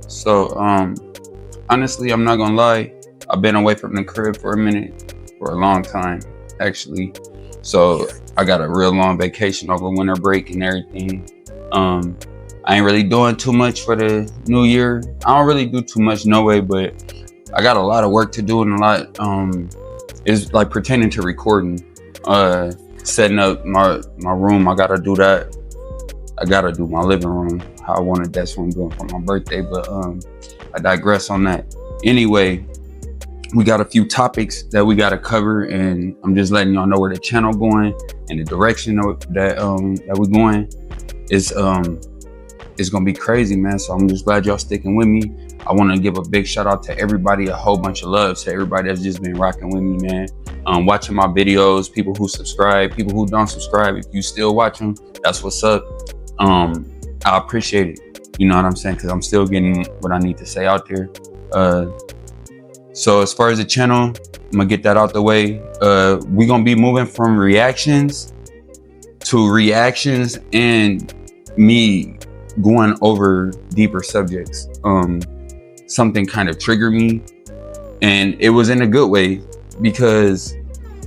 So, honestly, I'm not gonna lie. I've been away from the crib for a minute, for a long time, actually. So I got a real long vacation over winter break and everything. Um, I ain't really doing too much for the new year. I don't really do too much no way, but I got a lot of work to do and a lot is like pertaining to recording. Setting up my room. I gotta do that. I gotta do my living room how I wanted. That's what I'm doing for my birthday. But I digress on that. Anyway, we got a few topics that we gotta cover, and I'm just letting y'all know where the channel going and the direction that we're going is it's gonna be crazy, man. So I'm just glad y'all sticking with me. I want to give a big shout out to everybody, a whole bunch of love to everybody that's just been rocking with me, man. Watching my videos, people who subscribe, people who don't subscribe. If you still watching, that's what's up. I appreciate it. You know what I'm saying? Because I'm still getting what I need to say out there. So as far as the channel, I'm gonna get that out the way. We're gonna be moving from reactions to reactions and me going over deeper subjects. Something kind of triggered me, and it was in a good way because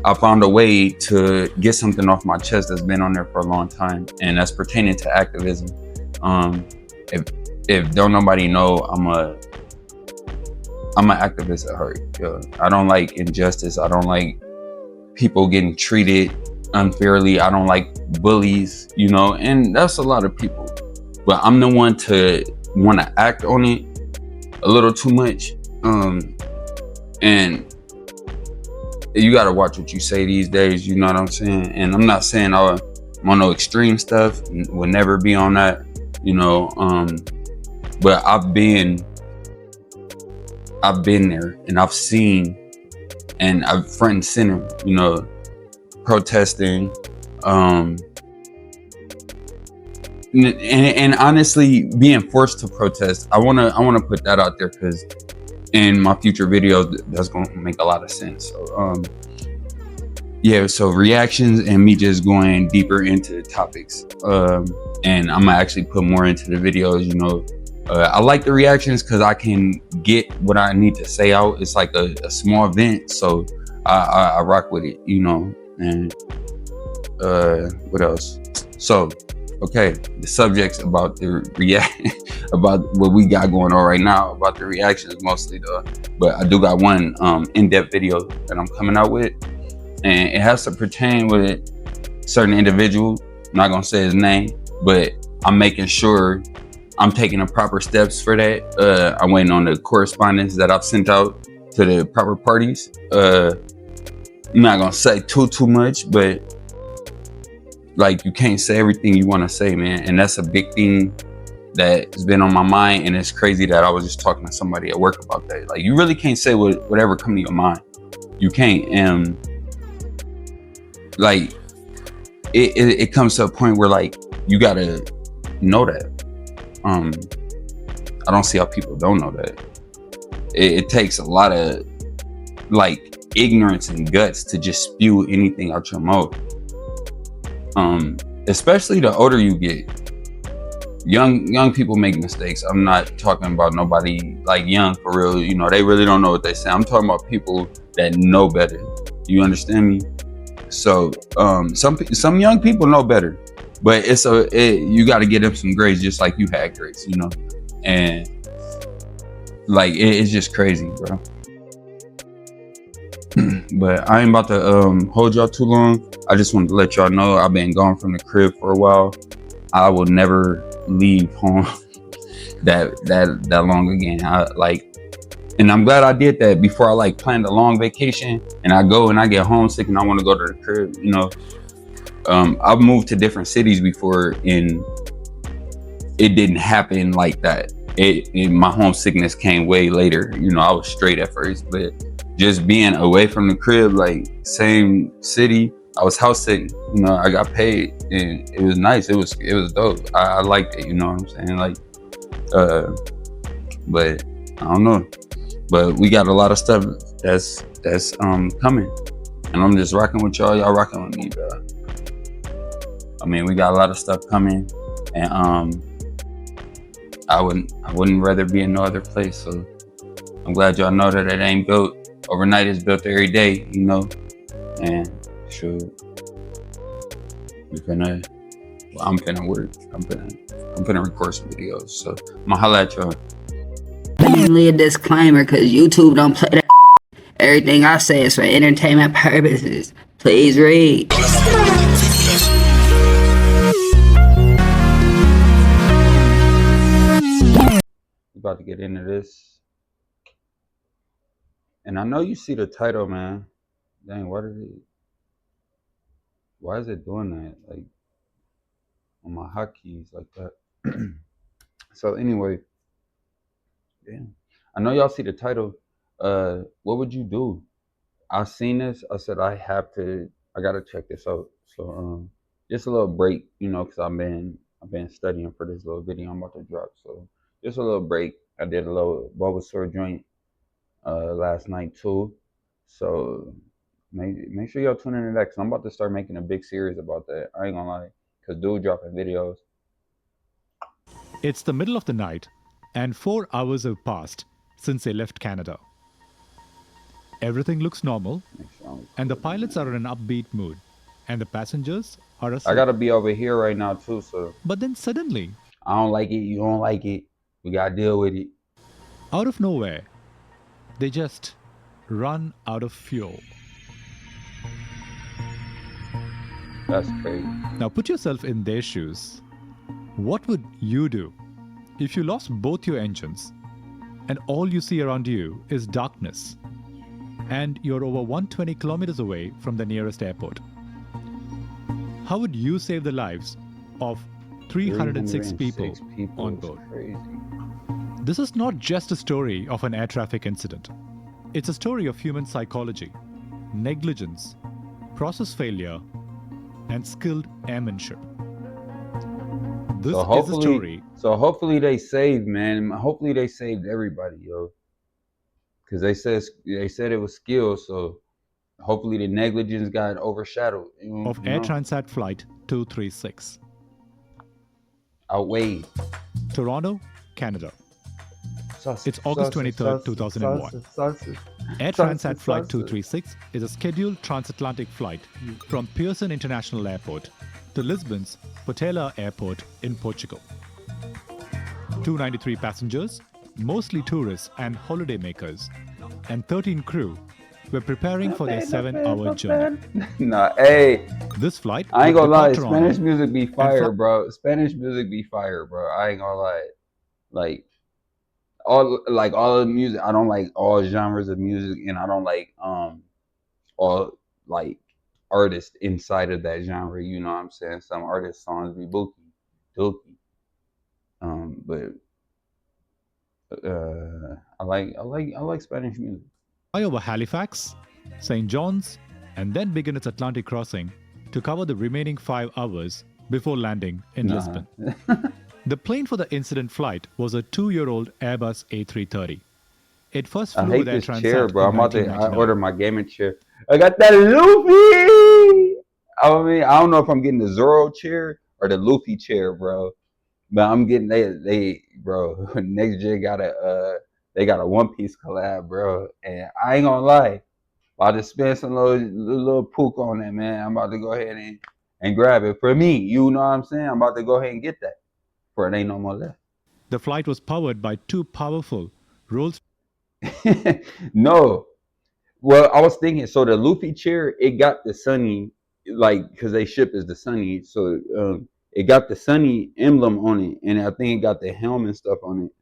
I found a way to get something off my chest that's been on there for a long time, and that's pertaining to activism. If don't nobody know, I'm an activist at heart. I don't like injustice. I don't like people getting treated unfairly. I don't like bullies, and that's a lot of people. But I'm the one to want to act on it a little too much. And you got to watch what you say these days, you know what I'm saying? And I'm not saying I'm on no extreme stuff, will never be on that, but I've been there, and I've seen, and I've front and center, protesting, and honestly being forced to protest. I want to put that out there, because in my future videos that's going to make a lot of sense. So yeah, so reactions and me just going deeper into topics, and I'm gonna actually put more into the videos. I like the reactions because I can get what I need to say out. It's like a small event, so I rock with it, and what else? So okay, the subjects about the about what we got going on right now, about the reactions mostly though. But I do got one in-depth video that I'm coming out with, and it has to pertain with a certain individual. I'm not gonna say his name, but I'm making sure I'm taking the proper steps for that. I'm waiting on the correspondence that I've sent out to the proper parties. I'm not gonna say too much, but like, you can't say everything you want to say, man. And that's a big thing that has been on my mind. And it's crazy that I was just talking to somebody at work about that. Like, you really can't say whatever come to your mind. You can't. And like, it comes to a point where, like, you gotta know that. I don't see how people don't know that. It takes a lot of like ignorance and guts to just spew anything out your mouth. Especially the older you get. Young people make mistakes. I'm not talking about nobody like young for real. They really don't know what they say. I'm talking about people that know better. You understand me? So some young people know better, but you got to give them some grace, just like you had grace, and like it's just crazy, bro. But I ain't about to hold y'all too long. I just wanted to let y'all know I've been gone from the crib for a while. I will never leave home that long again. And I'm glad I did that before I planned a long vacation, and I go and I get homesick and I want to go to the crib. I've moved to different cities before, and it didn't happen like that. My homesickness came way later. I was straight at first, but just being away from the crib, like same city, I was house sitting. I got paid, and it was nice. It was dope. I liked it. You know what I'm saying? But I don't know. But we got a lot of stuff that's coming, and I'm just rocking with y'all. Y'all rocking with me, bro. I mean, we got a lot of stuff coming, and I wouldn't rather be in no other place. So I'm glad y'all know that it ain't built overnight. It's built every day, you know. And shoot, I'm finna work. I'm finna record some videos. So I'ma holla at y'all. Only a disclaimer, cause YouTube don't play that. Everything I say is for entertainment purposes. Please read. We about to get into this. And I know you see the title, man. Dang, why is it doing that? Like on my hotkeys like that. So anyway, damn. I know y'all see the title. What would you do? I seen this. I said I gotta check this out. So just a little break, you know, cause I've been studying for this little video I'm about to drop. So just a little break. I did a little Bulbasaur joint last night too. So make sure y'all tune into that, cause I'm about to start making a big series about that. I ain't gonna lie, cause dude dropping videos. It's the middle of the night, and 4 hours have passed since they left Canada. Everything looks normal, and the pilots are in an upbeat mood, and the passengers are asleep. I gotta be over here right now too, so. But then suddenly, I don't like it, you don't like it, we gotta deal with it. out of nowhere, they just run out of fuel. That's crazy. Now put yourself in their shoes. What would you do if you lost both your engines and all you see around you is darkness and you're over 120 kilometers away from the nearest airport? How would you save the lives of 306 people on board? This is not just a story of an air traffic incident. It's a story of human psychology, negligence, process failure, and skilled airmanship. This is the story. So hopefully they saved, man. Hopefully they saved everybody, yo. Because they said it was skill, so hopefully the negligence got overshadowed. Of Air Transat Flight 236. Outweighed. Toronto, Canada. It's August 23rd, 2001. Air Transat Flight 236 is a scheduled transatlantic flight from Pearson International Airport to Lisbon's Portela Airport in Portugal. 293 passengers, mostly tourists and holidaymakers, and 13 crew were preparing for their 7-hour journey. Nah, hey. This flight, I ain't gonna lie, Spanish music be fire, bro. Spanish music be fire, bro. I ain't gonna lie. Like all of the music, I don't like all genres of music, and I don't like all like artists inside of that genre, you know what I'm saying? Some artist songs be dookie. But I like Spanish music. Fly over Halifax, St. John's, and then begin its Atlantic crossing to cover the remaining 5 hours before landing in Lisbon. The plane for the incident flight was a 2-year-old Airbus A330. It first flew with Air Transat chair, bro. I ordered my gaming chair. I got that Luffy. I mean, I don't know if I'm getting the Zoro chair or the Luffy chair, bro. But I'm getting they bro. Next Gen got they got a One Piece collab, bro. And I ain't gonna lie, about to spend some little pook on that, man. I'm about to go ahead and grab it for me. You know what I'm saying? I'm about to go ahead and get that. For it ain't no more left. The flight was powered by 2 powerful Rolls. No. Well, I was thinking, so the Luffy chair, it got the Sonny, like, because they ship is the Sonny, so it got the Sonny emblem on it, and I think it got the helm and stuff on it.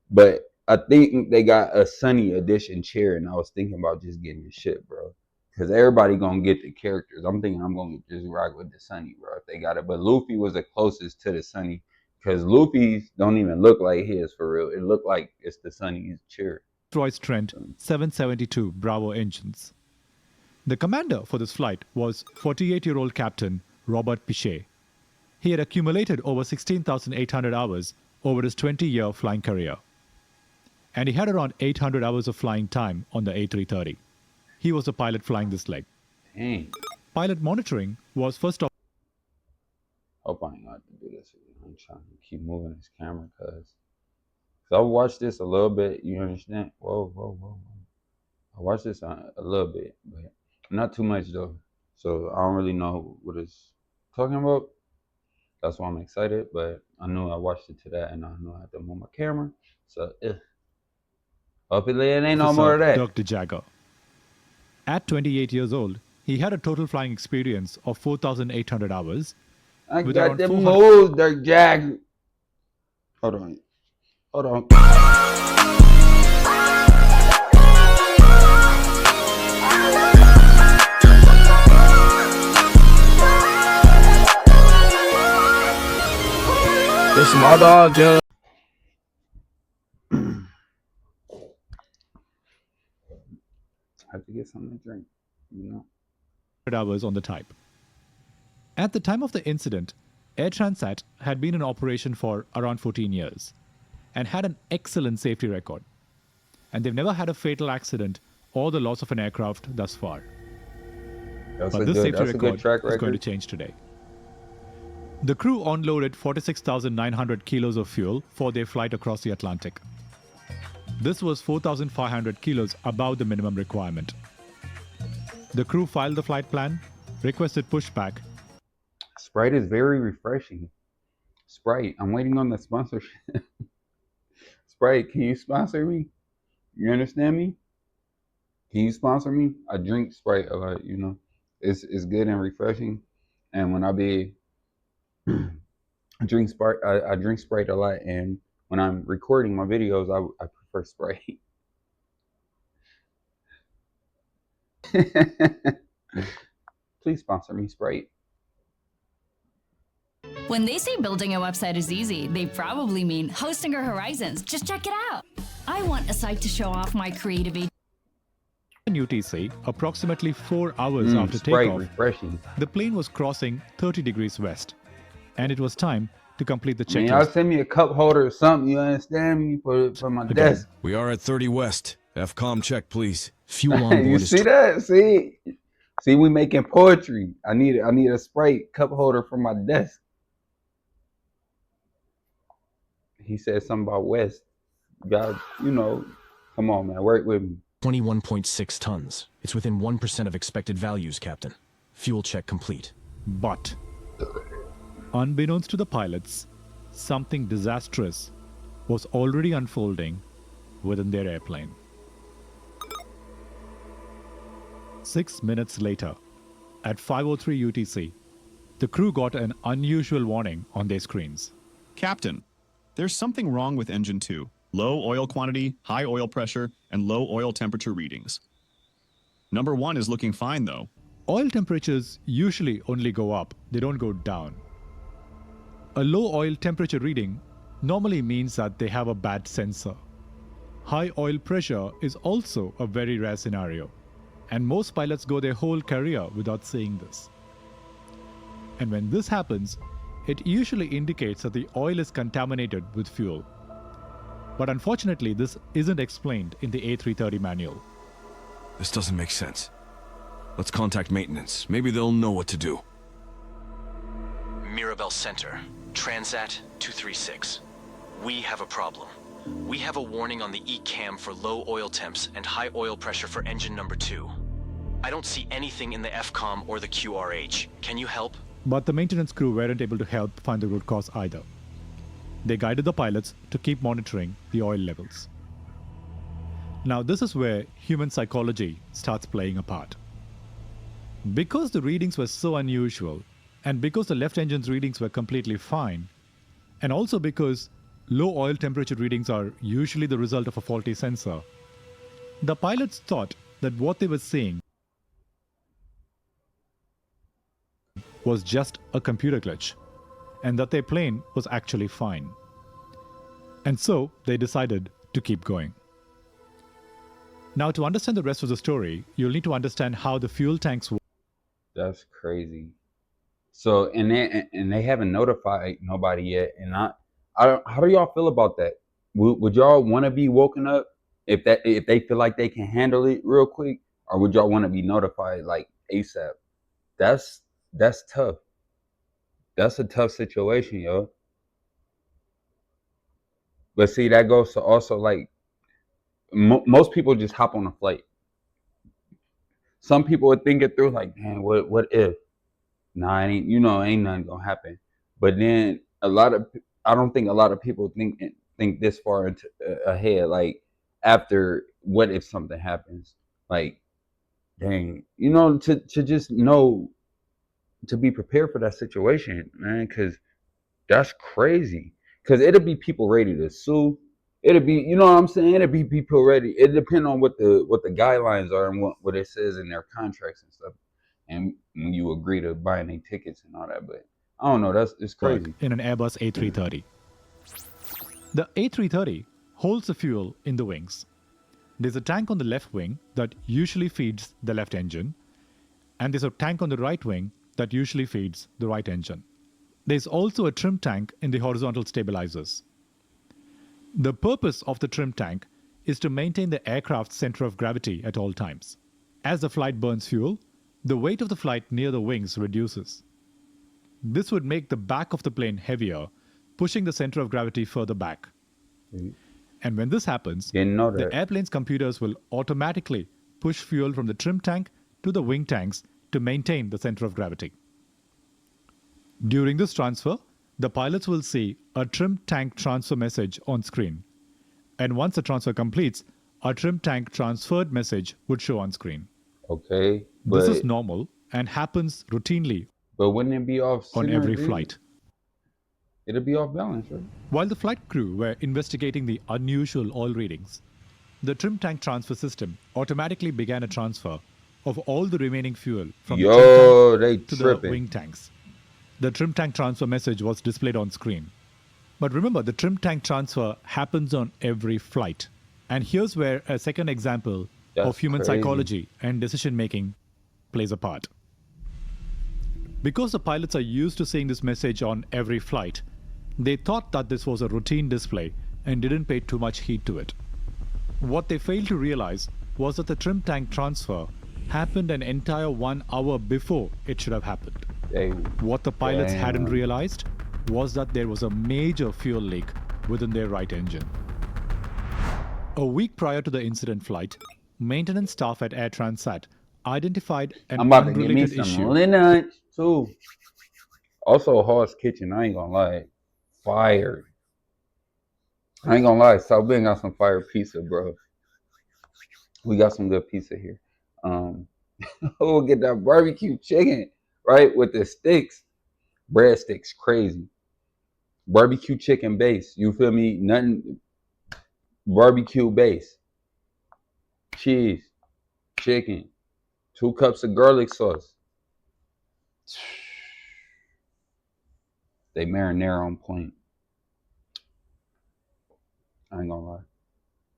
But I think they got a Sonny edition chair, and I was thinking about just getting the shit, bro. Because everybody gonna get the characters. I'm thinking I'm gonna just rock with the Sonny, bro, if they got it. But Luffy was the closest to the Sonny, because Luffy's don't even look like his for real. It looked like it's the Sonny's chair. Rolls-Royce Trent 772 Bravo engines. The commander for this flight was 48-year-old Captain Robert Pichet. He had accumulated over 16,800 hours over his 20-year flying career. And he had around 800 hours of flying time on the A330. He was the pilot flying this leg. Dang. Pilot monitoring was first Hope I ain't got to do this again. I'm trying to keep moving this camera because So I watched this a little bit. You understand? Whoa, whoa, whoa, whoa. I watched this a little bit, but not too much though. So I don't really know what it's talking about. That's why I'm excited. But I know I watched it to that, and I know I have to move my camera. So hopefully it ain't no more of Officer that. Dirk de Jager. At 28 years old, he had a total flying experience of 4,800 hours. I With got around them 400 moves, Dirk Jack. Hold on. Hold on. This my dog, Joe. I have to get something to drink, you know. hours on the type. At the time of the incident, Air Transat had been in operation for around 14 years and had an excellent safety record. And they've never had a fatal accident or the loss of an aircraft thus far. That's But this safety a good record track is going to record. change today. The crew unloaded 46,900 kilos of fuel for their flight across the Atlantic. This was 4,500 kilos above the minimum requirement. The crew filed the flight plan, requested pushback. Sprite is very refreshing. Sprite, I'm waiting on the sponsorship. Sprite, can you sponsor me? You understand me? Can you sponsor me? I drink Sprite a lot, you know. It's good and refreshing. And when I drink Sprite, I drink Sprite a lot. And when I'm recording my videos, I prefer Sprite. Please sponsor me, Sprite. When they say building a website is easy, they probably mean hosting or horizons. Just check it out. I want a site to show off my creative In UTC, approximately 4 hours after Sprite, takeoff, refreshing. the plane was crossing 30 degrees west, and it was time to complete the Man, y'all checklist. send me a cup holder or something, you understand me, for my Again. desk. We are at 30 West. FCOM check, please. Fuel on board You is see that? See, we making poetry. I need a Sprite cup holder for my desk. He said something about West. God, you know, come on, man, work with me. 21.6 tons. It's within 1% of expected values, Captain. Fuel check complete. But, unbeknownst to the pilots, something disastrous was already unfolding within their airplane. 6 minutes later, at 5:03 UTC, the crew got an unusual warning on their screens. Captain, there's something wrong with engine 2. Low oil quantity, high oil pressure, and low oil temperature readings. Number 1 is looking fine though. Oil temperatures usually only go up, they don't go down. A low oil temperature reading normally means that they have a bad sensor. High oil pressure is also a very rare scenario, and most pilots go their whole career without seeing this. And when this happens, it usually indicates that the oil is contaminated with fuel. But unfortunately, this isn't explained in the A330 manual. This doesn't make sense. Let's contact maintenance. Maybe they'll know what to do. Mirabel Center, Transat 236. We have a problem. We have a warning on the ECAM for low oil temps and high oil pressure for engine number 2. I don't see anything in the FCOM or the QRH. Can you help? But the maintenance crew weren't able to help find the root cause either. They guided the pilots to keep monitoring the oil levels. Now, this is where human psychology starts playing a part. Because the readings were so unusual, and because the left engine's readings were completely fine, and also because low oil temperature readings are usually the result of a faulty sensor, the pilots thought that what they were seeing was just a computer glitch, and that their plane was actually fine. And so they decided to keep going. Now, to understand the rest of the story, you'll need to understand how the fuel tanks work. That's crazy. So and they haven't notified nobody yet. And I don't, how do y'all feel about that? Would y'all want to be woken up if they feel like they can handle it real quick, or would y'all want to be notified like ASAP? That's tough. That's a tough situation, yo. But see, that goes to also like most people just hop on a flight. Some people would think it through, like, man, what if? Nah, it ain't, ain't nothing gonna happen. But then I don't think a lot of people think this far into ahead. Like, after, what if something happens? Like, dang, to just know, to be prepared for that situation, man, because that's crazy. Because it'll be people ready to sue. It'll be, you know what I'm saying? It'll be people ready. It depends on what the guidelines are and what it says in their contracts and stuff. And when you agree to buying their tickets and all that. But I don't know. It's crazy. In an Airbus A330. The A330 holds the fuel in the wings. There's a tank on the left wing that usually feeds the left engine, and there's a tank on the right wing that usually feeds the right engine. There's also a trim tank in the horizontal stabilizers. The purpose of the trim tank is to maintain the aircraft's center of gravity at all times. As the flight burns fuel, the weight of the flight near the wings reduces. This would make the back of the plane heavier, pushing the center of gravity further back. And when this happens, the airplane's computers will automatically push fuel from the trim tank to the wing tanks to maintain the center of gravity. During this transfer, the pilots will see a trim tank transfer message on screen. And once the transfer completes, a trim tank transferred message would show on screen. Okay. This is normal and happens routinely. But wouldn't it be off on every flight? It'll be off balance, right? While the flight crew were investigating the unusual oil readings, the trim tank transfer system automatically began a transfer of all the remaining fuel from the trim tank to the wing tanks. The trim tank transfer message was displayed on screen. But remember, the trim tank transfer happens on every flight. And here's where a second example of human psychology and decision making plays a part. Because the pilots are used to seeing this message on every flight, they thought that this was a routine display and didn't pay too much heed to it. What they failed to realize was that the trim tank transfer happened an entire 1 hour before it should have happened. What the pilots hadn't realized was that there was a major fuel leak within their right engine. A week prior to the incident flight, maintenance staff at Air Transat identified an unrelated issue. Linux too. Also, Hall's Kitchen, I ain't gonna lie, fire. I ain't gonna lie, South Bend got some fire pizza, bro. We got some good pizza here. We'll get that barbecue chicken, right, with the sticks. Bread sticks, crazy. Barbecue chicken base, you feel me? Nothing. Barbecue base. Cheese, chicken, 2 cups of garlic sauce. They marinara on point. I ain't gonna lie.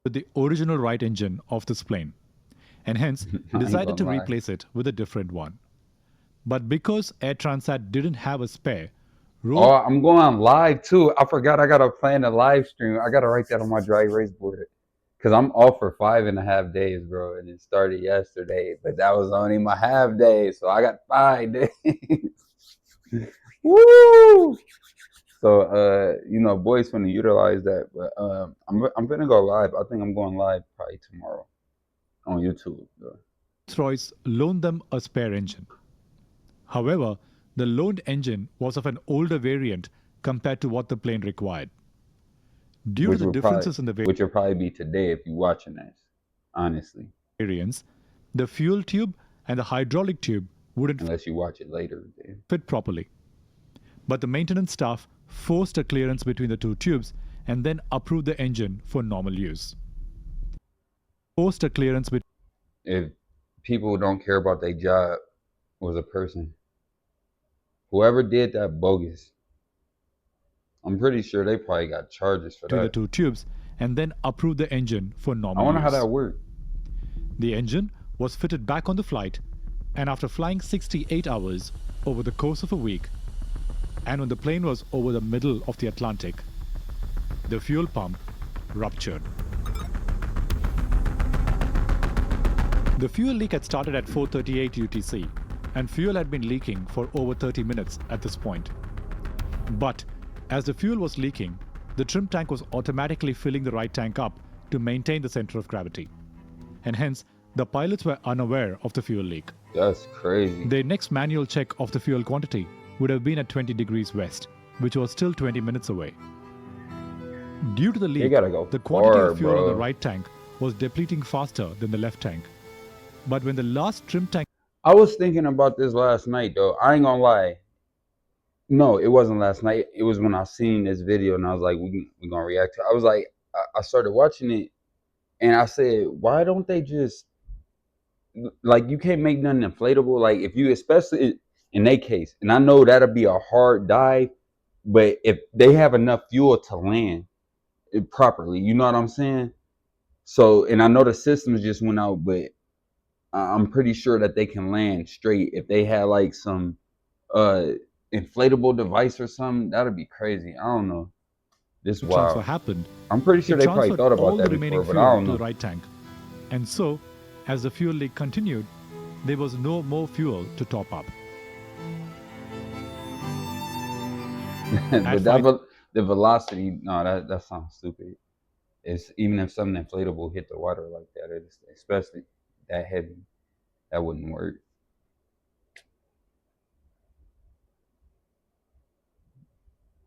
With the original right engine of this plane, and hence decided to replace it with a different one. But because Air Transat didn't have a spare, I'm going on live too. I forgot I gotta plan a live stream. I gotta write that on my dry erase board. Cause I'm off for 5.5 days, bro, and it started yesterday. But that was only my half day, so I got 5 days. Woo! So boys finna utilize that. But I'm gonna go live. I think I'm going live probably tomorrow on YouTube. Rolls-Royce loaned them a spare engine. However, the loaned engine was of an older variant compared to what the plane required. Due to the differences in the which will probably be today if you're watching this, honestly. Variants, the fuel tube and the hydraulic tube wouldn't unless you watch it later fit properly. But the maintenance staff forced a clearance between the 2 tubes and then approved the engine for normal use. Forced a clearance between. If people don't care about their job was a person, whoever did that bogus. I'm pretty sure they probably got charges for that. The 2 tubes and then approved the engine for normal use. I wonder how that worked. The engine was fitted back on the flight, and after flying 68 hours over the course of a week, and when the plane was over the middle of the Atlantic, the fuel pump ruptured. The fuel leak had started at 4:38 UTC, and fuel had been leaking for over 30 minutes at this point. But as the fuel was leaking, the trim tank was automatically filling the right tank up to maintain the center of gravity. And hence, the pilots were unaware of the fuel leak. That's crazy. Their next manual check of the fuel quantity would have been at 20 degrees west, which was still 20 minutes away. Due to the leak, gotta go the quantity far, of fuel on bro. the right tank was depleting faster than the left tank. But when the last trim tank... I was thinking about this last night, though. I ain't gonna lie. No, it wasn't last night. It was when I seen this video and I was like, we gonna react to it. I was like, I started watching it and I said, why don't they just, like, you can't make nothing inflatable. Like, if you, especially in their case, and I know that'll be a hard dive, but if they have enough fuel to land it properly, you know what I'm saying? So, and I know the systems just went out, but I'm pretty sure that they can land straight if they had like some inflatable device or something. That'd be crazy. I don't know. This transfer wild. happened, I'm pretty sure it they probably transferred thought about all that the remaining before, but I fuel don't to know. the right tank. And so, as the fuel leak continued, there was no more fuel to top up. But the velocity, no, that sounds stupid. It's even if something inflatable hit the water like that, it's especially that heavy, that wouldn't work.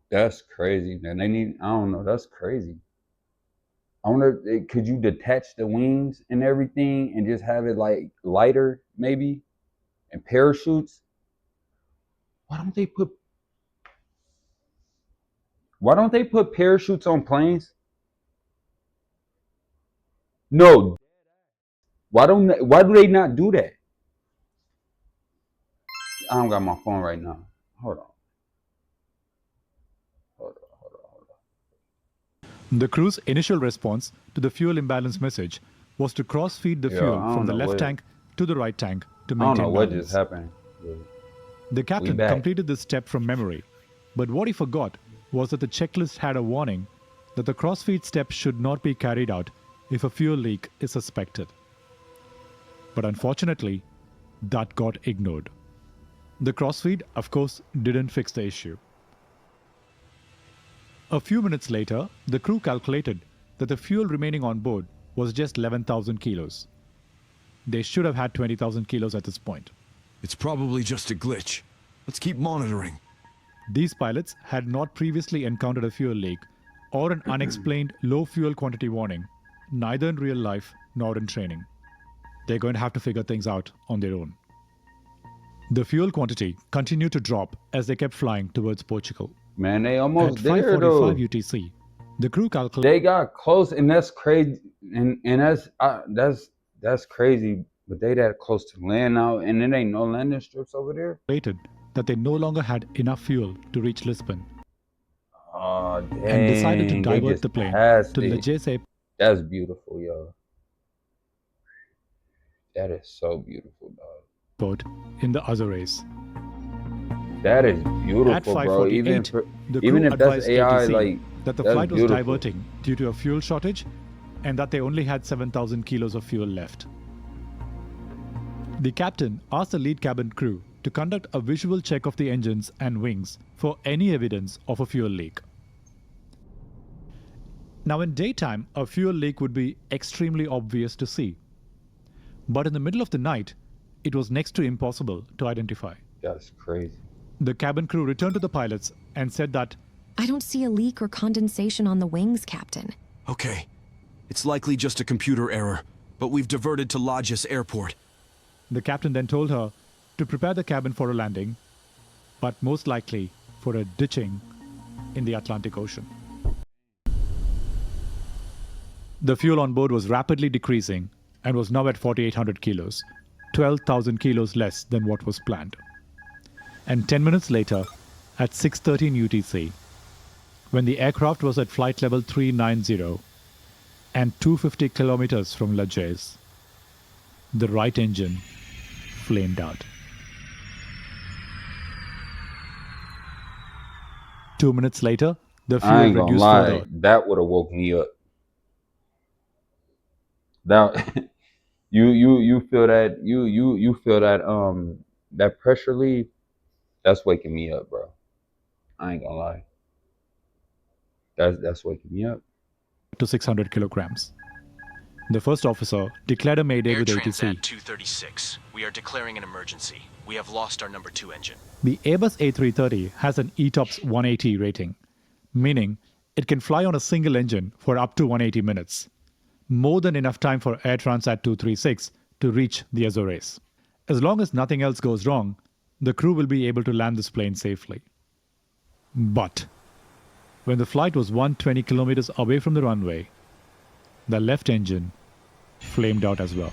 That's crazy, man. They need, I don't know, that's crazy. I wonder, could you detach the wings and everything and just have it like lighter, maybe, and parachutes? Why don't they put parachutes on planes? No. Why do they not do that? I don't got my phone right now. Hold on. The crew's initial response to the fuel imbalance message was to cross-feed the Yeah, fuel I don't from the know left what- tank to the right tank to I don't maintain know what balance. just happened. The captain back. completed this step from memory, but what he forgot was that the checklist had a warning that the cross-feed step should not be carried out if a fuel leak is suspected. But unfortunately, that got ignored. The crossfeed, of course, didn't fix the issue. A few minutes later, the crew calculated that the fuel remaining on board was just 11,000 kilos. They should have had 20,000 kilos at this point. It's probably just a glitch. Let's keep monitoring. These pilots had not previously encountered a fuel leak or an unexplained low fuel quantity warning, neither in real life nor in training. They're going to have to figure things out on their own. The fuel quantity continued to drop as they kept flying towards Portugal. Man, they At almost there 5:45 though. UTC, the crew calculated They got close, and that's crazy. And that's crazy. But they that close to land now, and there ain't no landing strips over there. that they no longer had enough fuel to reach Lisbon Oh dang! and decided to They divert just the plane passed to it. Leges. That's beautiful, yo. That is so beautiful, dog. Airport in the Azores. That is At beautiful, bro. 5:48, the Even crew if that's advised AI, ATC like that the that's flight was beautiful. diverting due to a fuel shortage and that they only had 7,000 kilos of fuel left. The captain asked the lead cabin crew to conduct a visual check of the engines and wings for any evidence of a fuel leak. Now, in daytime, a fuel leak would be extremely obvious to see. But in the middle of the night, it was next to impossible to identify. That's crazy. The cabin crew returned to the pilots and said that I don't see a leak or condensation on the wings, Captain. Okay. It's likely just a computer error, but we've diverted to Lajes Airport. the captain then told her to prepare the cabin for a landing, but most likely for a ditching in the Atlantic Ocean. The fuel on board was rapidly decreasing and was now at 4,800 kilos, 12,000 kilos less than what was planned. And 10 minutes later, at 6:13 UTC, when the aircraft was at flight level 390 and 250 kilometers from Lajes, the right engine flamed out. 2 minutes later, the I fuel ain't gonna reduced lie, further. that would have woke me up. That you feel that you feel that that pressure leave, that's waking me up, bro. I ain't gonna lie. That's waking me up. to 600 kilograms. The first officer declared a mayday Air with Transat ATC. 236. We are declaring an emergency. We have lost our number 2 engine. The Airbus A330 has an ETOPS 180 rating, meaning it can fly on a single engine for up to 180 minutes, more than enough time for Air Transat 236 to reach the Azores. As long as nothing else goes wrong, the crew will be able to land this plane safely. But when the flight was 120 kilometers away from the runway, the left engine flamed out as well.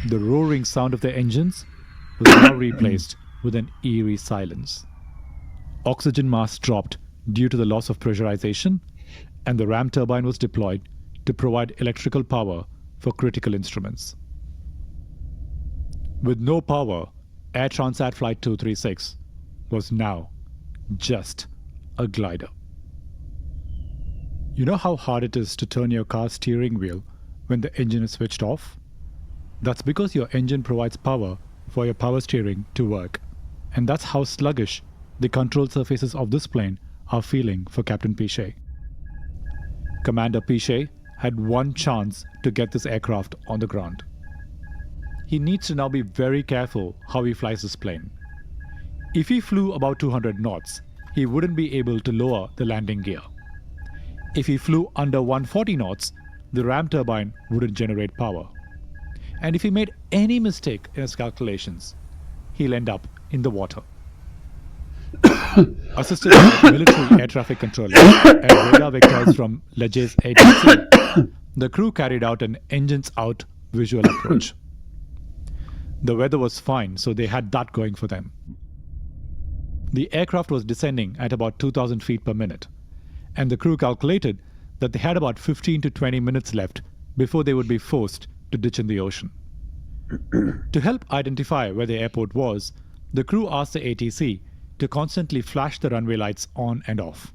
The roaring sound of the engines was now replaced with an eerie silence. Oxygen mass dropped due to the loss of pressurization, and the ram turbine was deployed to provide electrical power for critical instruments. With no power, Air Transat Flight 236 was now just a glider. You know how hard it is to turn your car's steering wheel when the engine is switched off? That's because your engine provides power for your power steering to work. And that's how sluggish the control surfaces of this plane are feeling for Captain Pichet. Commander Pichet had one chance to get this aircraft on the ground. He needs to now be very careful how he flies this plane. If he flew about 200 knots, he wouldn't be able to lower the landing gear. If he flew under 140 knots, the ram turbine wouldn't generate power. And if he made any mistake in his calculations, he'll end up in the water. Assisted by military air traffic controllers and radar vectors from Leger's ATC, the crew carried out an engines-out visual approach. The weather was fine, so they had that going for them. The aircraft was descending at about 2,000 feet per minute, and the crew calculated that they had about 15 to 20 minutes left before they would be forced to ditch in the ocean. To help identify where the airport was, the crew asked the ATC to constantly flash the runway lights on and off.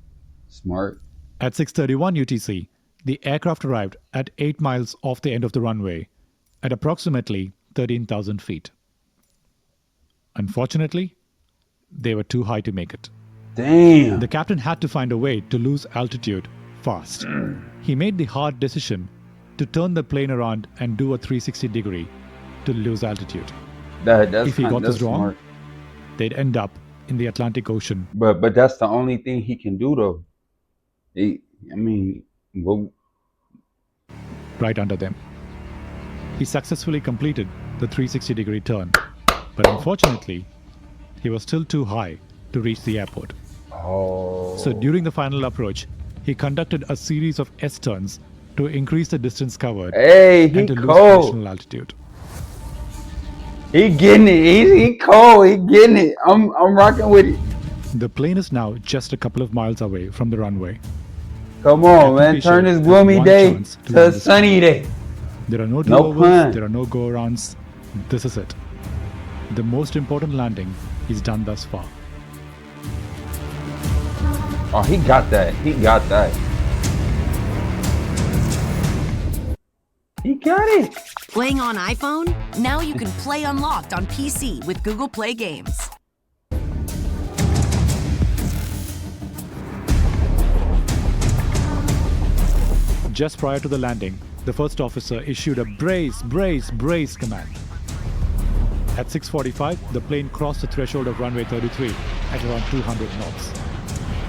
Smart. At 6:31 UTC, the aircraft arrived at 8 miles off the end of the runway at approximately 13,000 feet. Unfortunately, they were too high to make it. Damn. The captain had to find a way to lose altitude fast. He made the hard decision to turn the plane around and do a 360-degree to lose altitude. That's If he got that's this wrong, smart. they'd end up in the Atlantic Ocean. But that's the only thing he can do though. Well, Right under them. He successfully completed the 360-degree turn, but unfortunately, he was still too high to reach the airport. oh. So during the final approach, he conducted a series of S-turns to increase the distance covered Hey, he and to lose cold. additional altitude. He getting it. He cold. He getting it. I'm rocking with it. The plane is now just a couple of miles away from the runway. Come on, Captain man. Pichet Turn this has gloomy one day chance to to win a this sunny day. There are no No do-overs, pun. there are no go-arounds. This is it. The most important landing he's done thus far. Oh, he got that. He got that. He got it. Playing on iPhone? Now you can play Unlocked on PC with Google Play Games. Just prior to the landing, the first officer issued a brace, brace, brace command. At 6:45, the plane crossed the threshold of runway 33 at around 200 knots.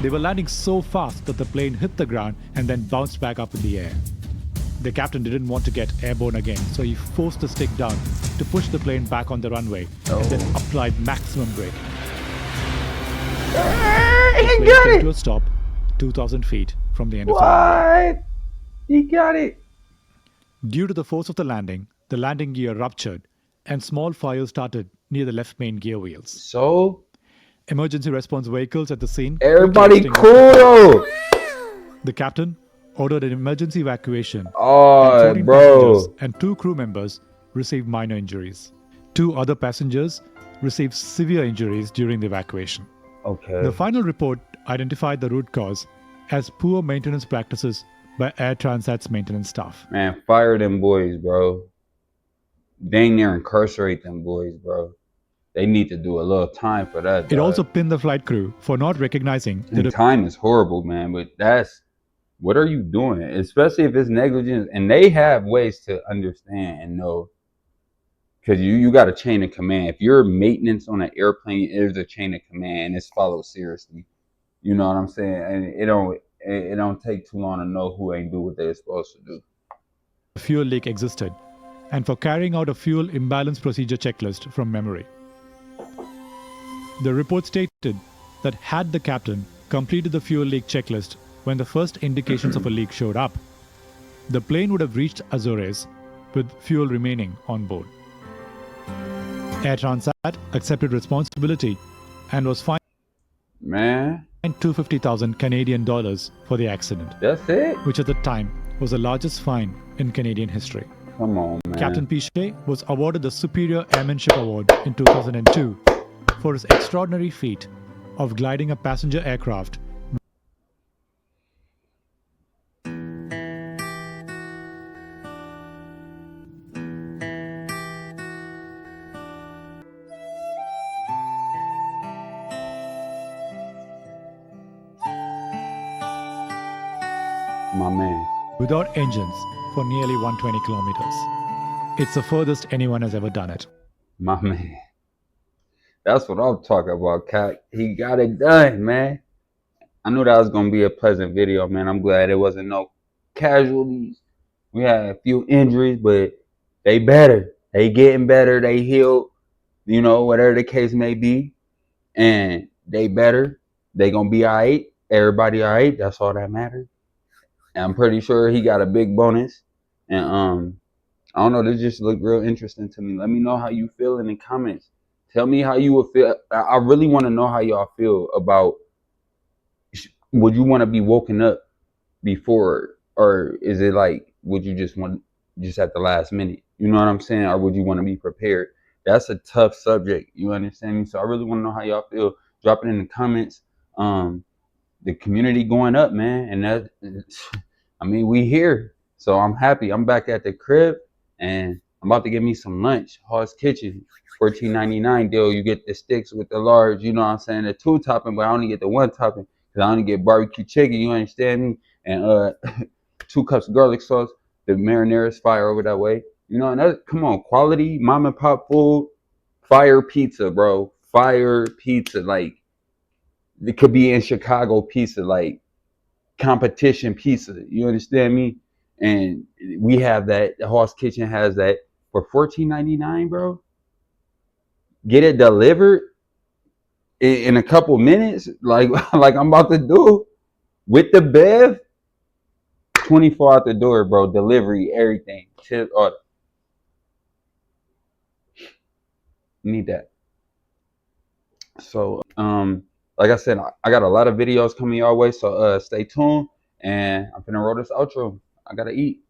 They were landing so fast that the plane hit the ground and then bounced back up in the air. The captain didn't want to get airborne again, so he forced the stick down to push the plane back on the runway and then applied maximum brake. He The plane got came it. to a stop 2,000 feet from the end of the runway. What? He got it. Due to the force of the landing gear ruptured and small fires started near the left main gear wheels. So Emergency response vehicles at the scene. everybody quickly cool extinguished though. The captain ordered an emergency evacuation. Oh, and 14 bro. passengers and 2 crew members received minor injuries. 2 other passengers received severe injuries during the evacuation. Okay. The final report identified the root cause as poor maintenance practices by Air Transat's maintenance staff. Man, fire them boys, bro. Dang near incarcerate them boys, bro. They need to do a little time for that. It also pinned the flight crew for not recognizing that and time is horrible, man. But that's, what are you doing? Especially if it's negligence, and they have ways to understand and know, because you got a chain of command. If you're maintenance on an airplane, there's a chain of command, and it's followed seriously. You know what I'm saying? And it don't take too long to know who ain't do what they're supposed to do. a fuel leak existed, and for carrying out a fuel imbalance procedure checklist from memory. The report stated that had the captain completed the fuel leak checklist when the first indications of a leak showed up, the plane would have reached Azores with fuel remaining on board. Air Transat accepted responsibility and was fined Man, 250,000 Canadian dollars for the accident, that's it? which at the time was the largest fine in Canadian history. Come on, man. Captain Pichet was awarded the Superior Airmanship Award in 2002 for his extraordinary feat of gliding a passenger aircraft My man. without engines for nearly 120 kilometers. It's the furthest anyone has ever done it. My man. That's what I'm talking about, Cat. He got it done, man. I knew that was gonna be a pleasant video, man. I'm glad there wasn't no casualties. We had a few injuries, but they better. They getting better. They healed. You know, whatever the case may be, and they better. They gonna be all right. Everybody all right. That's all that matters. And I'm pretty sure he got a big bonus. And I don't know. This just looked real interesting to me. Let me know how you feel in the comments. Tell me how you would feel. I really want to know how y'all feel about. Would you want to be woken up before, or is it like, would you just want just at the last minute? You know what I'm saying? Or would you want to be prepared? That's a tough subject. You understand me? So I really want to know how y'all feel. Drop it in the comments. The community going up, man, and that, I mean, we here. So I'm happy. I'm back at the crib, and I'm about to get me some lunch. Hall's Kitchen, $14.99 deal. You get the sticks with the large. You know what I'm saying? The 2 topping, but I only get the 1 topping because I only get barbecue chicken. You understand me? And 2 cups of garlic sauce. The marinara is fire over that way. You know, and that, come on, quality mom and pop food, fire pizza, bro. Fire pizza, like it could be in Chicago pizza, like competition pizza. You understand me? And we have that. The Hall's Kitchen has that for $14.99, bro. Get it delivered in a couple minutes, like like I'm about to do with the Bev. 24 out the door, bro. Delivery, everything. Tip order. Need that. So like I said, I got a lot of videos coming your way, so stay tuned, and I'm finna roll this outro. I gotta eat.